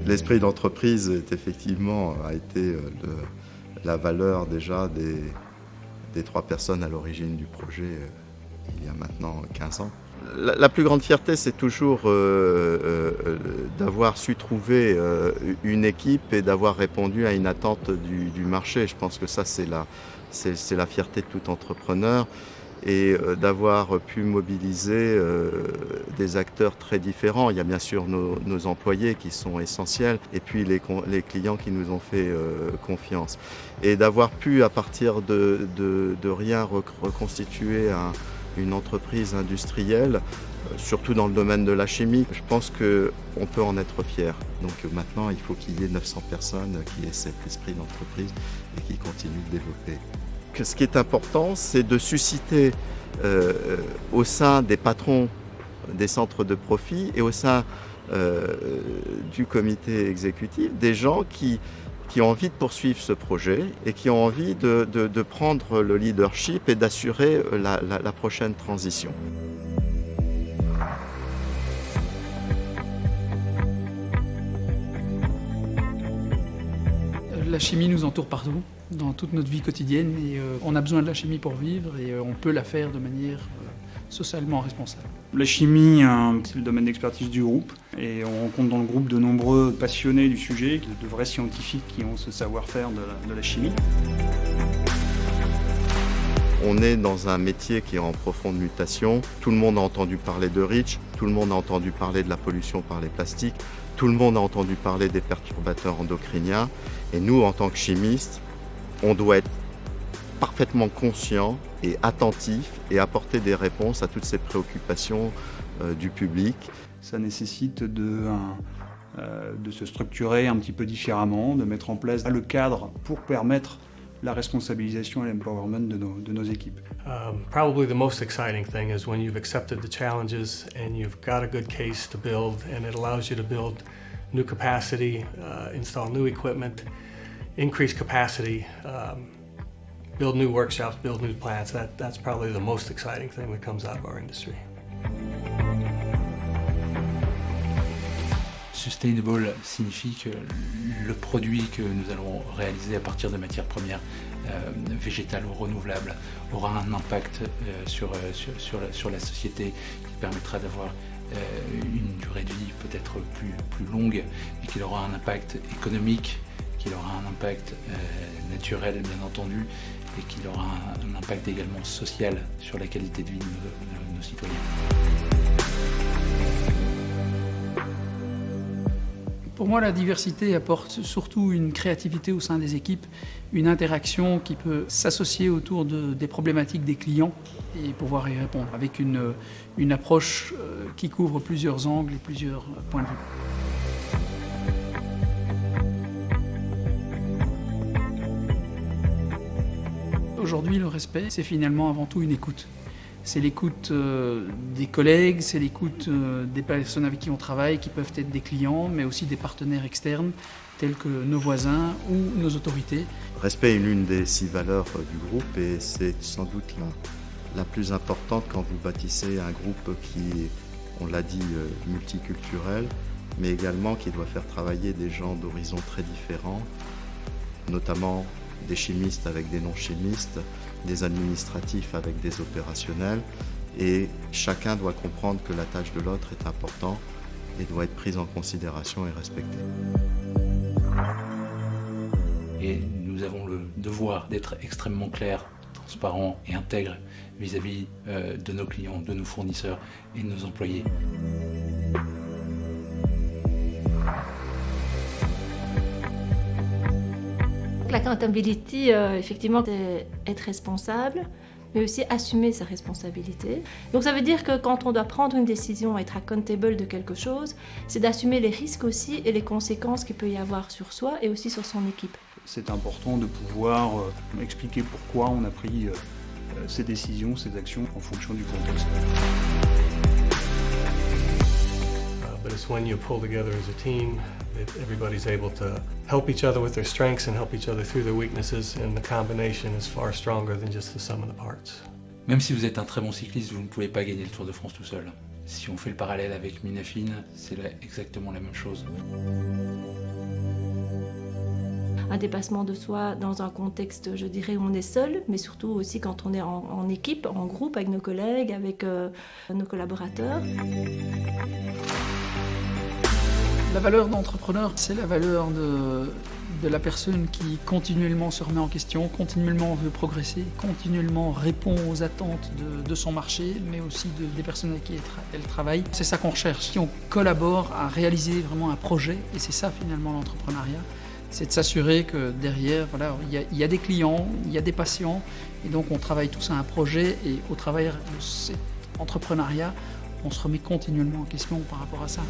L'esprit d'entreprise a été la valeur déjà des 3 personnes à l'origine du projet il y a maintenant 15 ans. La plus grande fierté, c'est toujours d'avoir su trouver une équipe et d'avoir répondu à une attente du marché. Je pense que ça, c'est la fierté de tout entrepreneur, et d'avoir pu mobiliser des acteurs très différents. Il y a bien sûr nos employés qui sont essentiels, et puis les clients qui nous ont fait confiance. Et d'avoir pu, à partir de rien, reconstituer une entreprise industrielle, surtout dans le domaine de la chimie. Je pense qu'on peut en être fier. Donc maintenant, il faut qu'il y ait 900 personnes qui aient cet esprit d'entreprise et qui continuent de développer. Ce qui est important, c'est de susciter au sein des patrons des centres de profit et au sein du comité exécutif des gens qui ont envie de poursuivre ce projet et qui ont envie de prendre le leadership et d'assurer la prochaine transition. La chimie nous entoure partout, dans toute notre vie quotidienne, et on a besoin de la chimie pour vivre, et on peut la faire de manière socialement responsable. La chimie, c'est le domaine d'expertise du groupe, et on rencontre dans le groupe de nombreux passionnés du sujet, de vrais scientifiques qui ont ce savoir-faire de la chimie. On est dans un métier qui est en profonde mutation. Tout le monde a entendu parler de REACH, tout le monde a entendu parler de la pollution par les plastiques, tout le monde a entendu parler des perturbateurs endocriniens. Et nous, en tant que chimistes, on doit être parfaitement conscients et attentifs et apporter des réponses à toutes ces préoccupations du public. Ça nécessite de se structurer un petit peu différemment, de mettre en place le cadre pour permettre la responsabilisation et l'empowerment de nos équipes. Probably the most exciting thing is when you've accepted the challenges and you've got a good case to build, and it allows you to build new capacity, install new equipment, increase capacity, build new workshops, build new plants. That's probably the most exciting thing that comes out of our industry. Sustainable signifie que le produit que nous allons réaliser à partir de matières premières végétales ou renouvelables aura un impact sur la société, qui permettra d'avoir une durée de vie peut-être plus longue, et qu'il aura un impact économique, qu'il aura un impact naturel bien entendu, et qu'il aura un impact également social sur la qualité de vie de nos citoyens. Pour moi, la diversité apporte surtout une créativité au sein des équipes, une interaction qui peut s'associer autour des problématiques des clients et pouvoir y répondre avec une approche qui couvre plusieurs angles et plusieurs points de vue. Aujourd'hui, le respect, c'est finalement avant tout une écoute. C'est l'écoute des collègues, c'est l'écoute des personnes avec qui on travaille, qui peuvent être des clients, mais aussi des partenaires externes, tels que nos voisins ou nos autorités. Respect est l'une des 6 valeurs du groupe, et c'est sans doute la plus importante quand vous bâtissez un groupe qui, on l'a dit, multiculturel, mais également qui doit faire travailler des gens d'horizons très différents, notamment des chimistes avec des non-chimistes, des administratifs avec des opérationnels, et chacun doit comprendre que la tâche de l'autre est importante et doit être prise en considération et respectée. Et nous avons le devoir d'être extrêmement clairs, transparents et intègres vis-à-vis de nos clients, de nos fournisseurs et de nos employés. L'accountability, effectivement, c'est être responsable, mais aussi assumer sa responsabilité. Donc ça veut dire que quand on doit prendre une décision, être accountable de quelque chose, c'est d'assumer les risques aussi et les conséquences qu'il peut y avoir sur soi et aussi sur son équipe. C'est important de pouvoir expliquer pourquoi on a pris ces décisions, ces actions en fonction du contexte. But it's when you pull together as a team that everybody's able to help each other with their strengths and help each other through their weaknesses, and the combination is far stronger than just the sum of the parts. Même si vous êtes un très bon cycliste, vous ne pouvez pas gagner le Tour de France tout seul. Si on fait le parallèle avec Minafin, c'est exactement la même chose. Un dépassement de soi dans un contexte, je dirais, où on est seul, mais surtout aussi quand on est en équipe, en groupe, avec nos collègues, avec nos collaborateurs. La valeur d'entrepreneur, c'est la valeur de la personne qui continuellement se remet en question, continuellement veut progresser, continuellement répond aux attentes de son marché, mais aussi des personnes avec qui elle travaille. C'est ça qu'on recherche. Si on collabore à réaliser vraiment un projet, et c'est ça finalement l'entrepreneuriat, c'est de s'assurer que derrière, voilà, il y a des clients, il y a des patients, et donc on travaille tous à un projet, et au travers de cet entrepreneuriat, on se remet continuellement en question par rapport à ça.